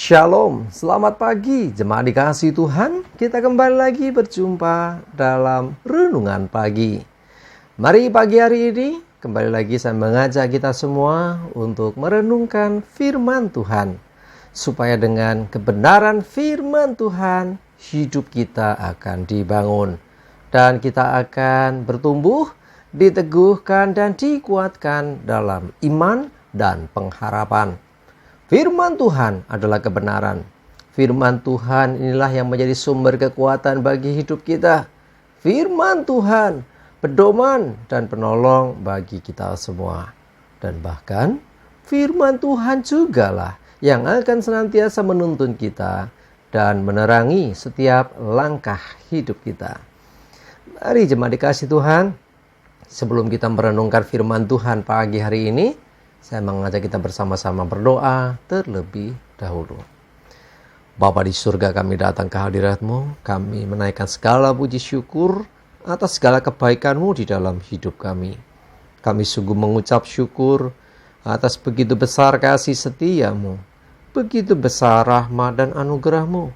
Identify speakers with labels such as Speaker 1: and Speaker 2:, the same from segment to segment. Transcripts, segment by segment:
Speaker 1: Shalom, selamat pagi jemaat dikasihi Tuhan. Kita kembali lagi berjumpa dalam renungan pagi. Mari pagi hari ini kembali lagi saya mengajak kita semua untuk merenungkan firman Tuhan, supaya dengan kebenaran firman Tuhan hidup kita akan dibangun dan kita akan bertumbuh, diteguhkan dan dikuatkan dalam iman dan pengharapan. Firman Tuhan adalah kebenaran. Firman Tuhan inilah yang menjadi sumber kekuatan bagi hidup kita. Firman Tuhan pedoman dan penolong bagi kita semua. Dan bahkan firman Tuhan jugalah yang akan senantiasa menuntun kita dan menerangi setiap langkah hidup kita. Mari jemaat dikasihi Tuhan, sebelum kita merenungkan firman Tuhan pagi hari ini, saya mengajak kita bersama-sama berdoa terlebih dahulu. Bapa di surga, kami datang ke hadirat-Mu. Kami menaikkan segala puji syukur atas segala kebaikan-Mu di dalam hidup kami. Kami sungguh mengucap syukur atas begitu besar kasih setia-Mu, begitu besar rahmat dan anugerah-Mu,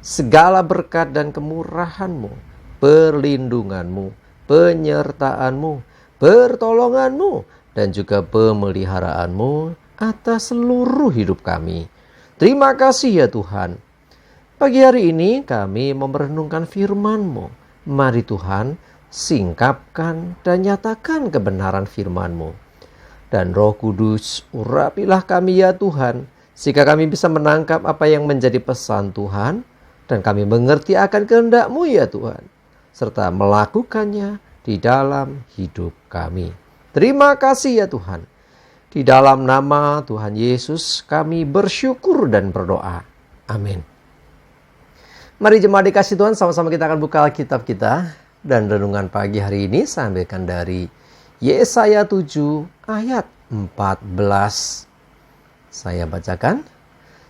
Speaker 1: segala berkat dan kemurahan-Mu, perlindungan-Mu, penyertaan-Mu, pertolongan-Mu, dan juga pemeliharaan-Mu atas seluruh hidup kami. Terima kasih ya Tuhan. Pagi hari ini kami merenungkan firman-Mu. Mari Tuhan, singkapkan dan nyatakan kebenaran firman-Mu. Dan Roh Kudus, urapilah kami ya Tuhan, sehingga kami bisa menangkap apa yang menjadi pesan Tuhan, dan kami mengerti akan kehendak-Mu ya Tuhan, serta melakukannya di dalam hidup kami. Terima kasih ya Tuhan. Di dalam nama Tuhan Yesus kami bersyukur dan berdoa. Amin. Mari jemaat dikasihi Tuhan, sama-sama kita akan buka Alkitab kita. Dan renungan pagi hari ini saya ambilkan dari Yesaya 7 ayat 14. Saya bacakan.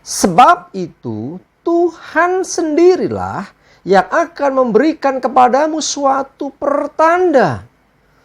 Speaker 1: Sebab itu Tuhan sendirilah yang akan memberikan kepadamu suatu pertanda.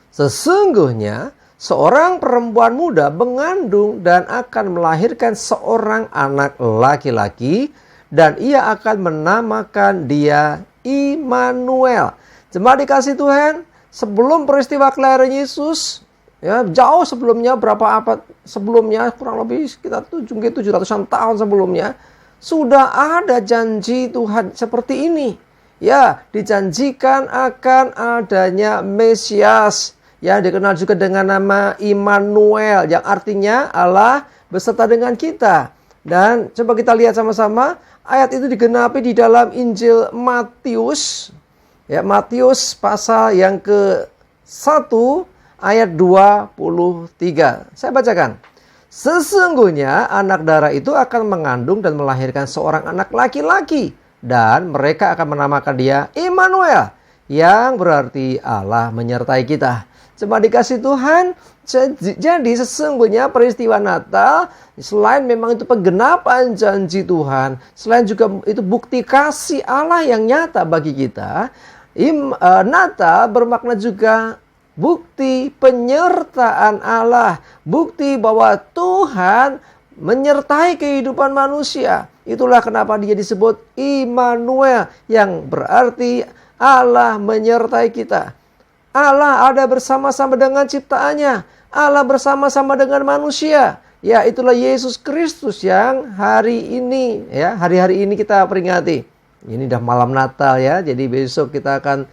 Speaker 1: Sesungguhnya seorang perempuan muda mengandung dan akan melahirkan seorang anak laki-laki, dan ia akan menamakan dia Immanuel. Jemaat dikasihi Tuhan, sebelum peristiwa kelahiran Yesus, ya jauh sebelumnya, berapa abad sebelumnya, kurang lebih sekitar 700-an tahun sebelumnya, sudah ada janji Tuhan seperti ini. Ya, dijanjikan akan adanya Mesias, yang dikenal juga dengan nama Immanuel, yang artinya Allah beserta dengan kita. Dan coba kita lihat sama-sama, ayat itu digenapi di dalam Injil Matius. Ya, Matius pasal yang ke-1 ayat 23. Saya bacakan. Sesungguhnya anak darah itu akan mengandung dan melahirkan seorang anak laki-laki, dan mereka akan menamakan dia Immanuel, yang berarti Allah menyertai kita. Jemaat dikasihi Tuhan, jadi sesungguhnya peristiwa Natal, selain memang itu penggenapan janji Tuhan, selain juga itu bukti kasih Allah yang nyata bagi kita, Natal bermakna juga bukti penyertaan Allah, bukti bahwa Tuhan menyertai kehidupan manusia. Itulah kenapa dia disebut Immanuel, yang berarti Allah menyertai kita. Allah ada bersama-sama dengan ciptaannya. Allah bersama-sama dengan manusia. Ya, itulah Yesus Kristus yang hari ini, ya, hari-hari ini kita peringati. Ini udah malam Natal ya. Jadi besok kita akan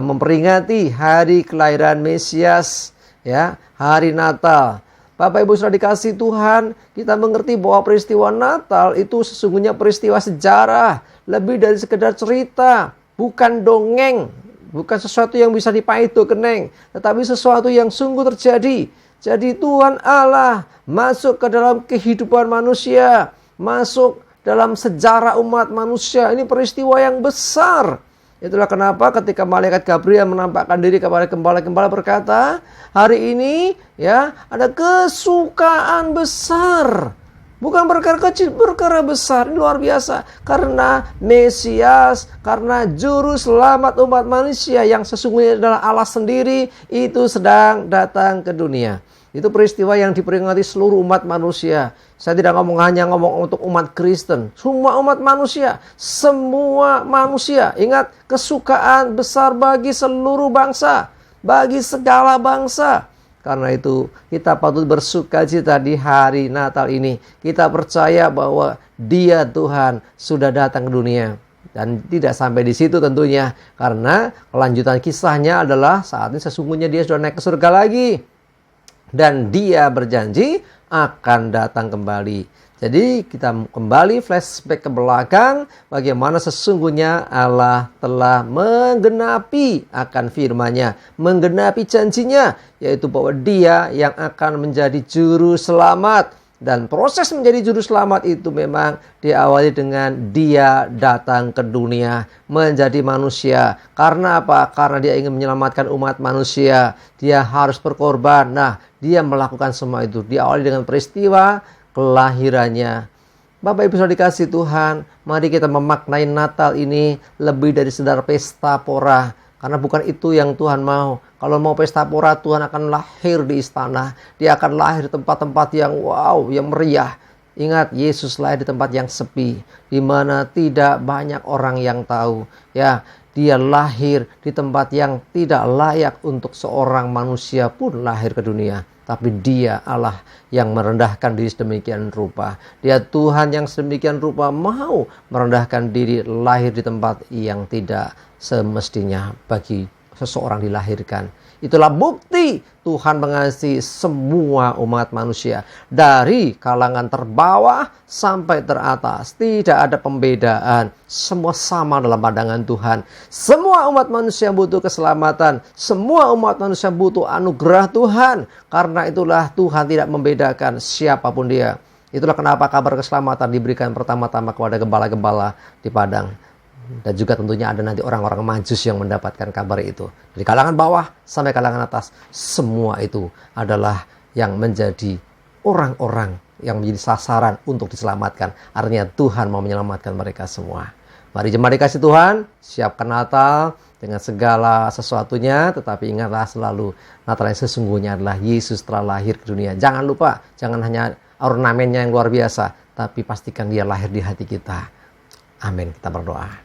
Speaker 1: memperingati hari kelahiran Mesias, ya, hari Natal. Bapak Ibu sudah dikasihi Tuhan, kita mengerti bahwa peristiwa Natal itu sesungguhnya peristiwa sejarah, lebih dari sekedar cerita, bukan dongeng. Bukan sesuatu yang bisa dipaitu keneng, tetapi sesuatu yang sungguh terjadi. Jadi Tuhan Allah masuk ke dalam kehidupan manusia, masuk dalam sejarah umat manusia. Ini peristiwa yang besar. Itulah kenapa ketika malaikat Gabriel menampakkan diri kepada gembala-gembala berkata, hari ini ya ada kesukaan besar Bukan perkara kecil, perkara besar. Ini luar biasa. Karena Mesias, karena juru selamat umat manusia yang sesungguhnya adalah Allah sendiri, itu sedang datang ke dunia. Itu peristiwa yang diperingati seluruh umat manusia. Saya tidak hanya ngomong untuk umat Kristen. Semua umat manusia. Semua manusia. Ingat, kesukaan besar bagi seluruh bangsa. Bagi segala bangsa. Karena itu kita patut bersukacita di hari Natal ini. Kita percaya bahwa Dia Tuhan sudah datang ke dunia. Dan tidak sampai di situ tentunya. Karena kelanjutan kisahnya adalah saat ini sesungguhnya Dia sudah naik ke surga lagi. Dan Dia berjanji akan datang kembali. Jadi kita kembali flashback ke belakang bagaimana sesungguhnya Allah telah menggenapi akan firman-Nya, menggenapi janjinya, yaitu bahwa Dia yang akan menjadi juru selamat. Dan proses menjadi juru selamat itu memang diawali dengan Dia datang ke dunia menjadi manusia. Karena apa? Karena Dia ingin menyelamatkan umat manusia. Dia harus berkorban. Nah, Dia melakukan semua itu. Diawali dengan peristiwa kelahirannya. Bapak Ibu saudara dikasih Tuhan, mari kita memaknai Natal ini lebih dari sekedar pesta pora. Karena bukan itu yang Tuhan mau. Kalau mau pesta pora, Tuhan akan lahir di istana. Dia akan lahir di tempat-tempat yang wow, yang meriah. Ingat, Yesus lahir di tempat yang sepi, di mana tidak banyak orang yang tahu. Ya, Dia lahir di tempat yang tidak layak untuk seorang manusia pun lahir ke dunia. Tapi Dia Allah yang merendahkan diri sedemikian rupa. Dia Tuhan yang sedemikian rupa mau merendahkan diri, lahir di tempat yang tidak semestinya bagi seseorang dilahirkan. Itulah bukti Tuhan mengasihi semua umat manusia. Dari kalangan terbawah sampai teratas. Tidak ada pembedaan. Semua sama dalam pandangan Tuhan. Semua umat manusia butuh keselamatan. Semua umat manusia butuh anugerah Tuhan. Karena itulah Tuhan tidak membedakan siapapun dia. Itulah kenapa kabar keselamatan diberikan pertama-tama kepada gembala-gembala di padang. Dan juga tentunya ada nanti orang-orang Majus yang mendapatkan kabar itu. Dari kalangan bawah sampai kalangan atas, semua itu adalah yang menjadi orang-orang yang menjadi sasaran untuk diselamatkan. Artinya Tuhan mau menyelamatkan mereka semua. Mari jemaat dikasih Tuhan, siapkan Natal dengan segala sesuatunya. Tetapi ingatlah selalu, Natal yang sesungguhnya adalah Yesus telah lahir ke dunia. Jangan lupa, jangan hanya ornamennya yang luar biasa, tapi pastikan Dia lahir di hati kita. Amin, kita berdoa.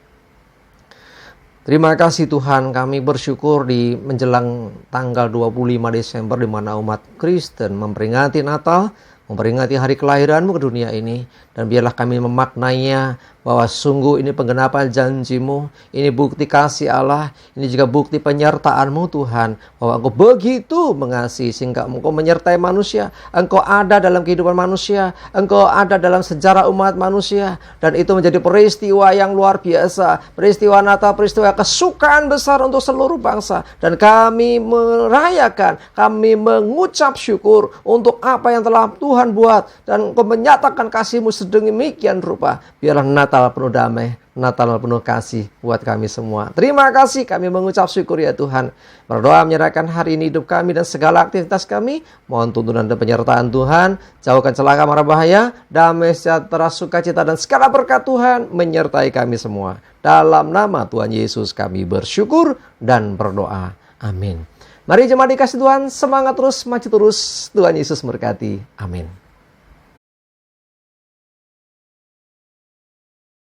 Speaker 1: Terima kasih Tuhan, kami bersyukur di menjelang tanggal 25 Desember di mana umat Kristen memperingati Natal, memperingati hari kelahiran-Mu ke dunia ini. Dan biarlah kami memaknainya bahwa sungguh ini penggenapan janji-Mu, ini bukti kasih Allah, ini juga bukti penyertaan-Mu Tuhan, bahwa Engkau begitu mengasihi sehingga Engkau menyertai manusia, Engkau ada dalam kehidupan manusia, Engkau ada dalam sejarah umat manusia, dan itu menjadi peristiwa yang luar biasa, peristiwa Natal, peristiwa kesukaan besar untuk seluruh bangsa. Dan kami merayakan, kami mengucap syukur untuk apa yang telah Tuhan buat, dan Engkau menyatakan kasih-Mu sedemikian rupa. Biarlah Natal penuh damai, Natal penuh kasih buat kami semua. Terima kasih, kami mengucap syukur ya Tuhan. Berdoa menyerahkan hari ini hidup kami dan segala aktivitas kami. Mohon tuntunan dan penyertaan Tuhan. Jauhkan celaka mara bahaya, damai sejahtera sukacita dan segala berkat Tuhan menyertai kami semua. Dalam nama Tuhan Yesus kami bersyukur dan berdoa. Amin. Mari jemaat dikasih Tuhan, semangat terus, maju terus. Tuhan Yesus memberkati. Amin.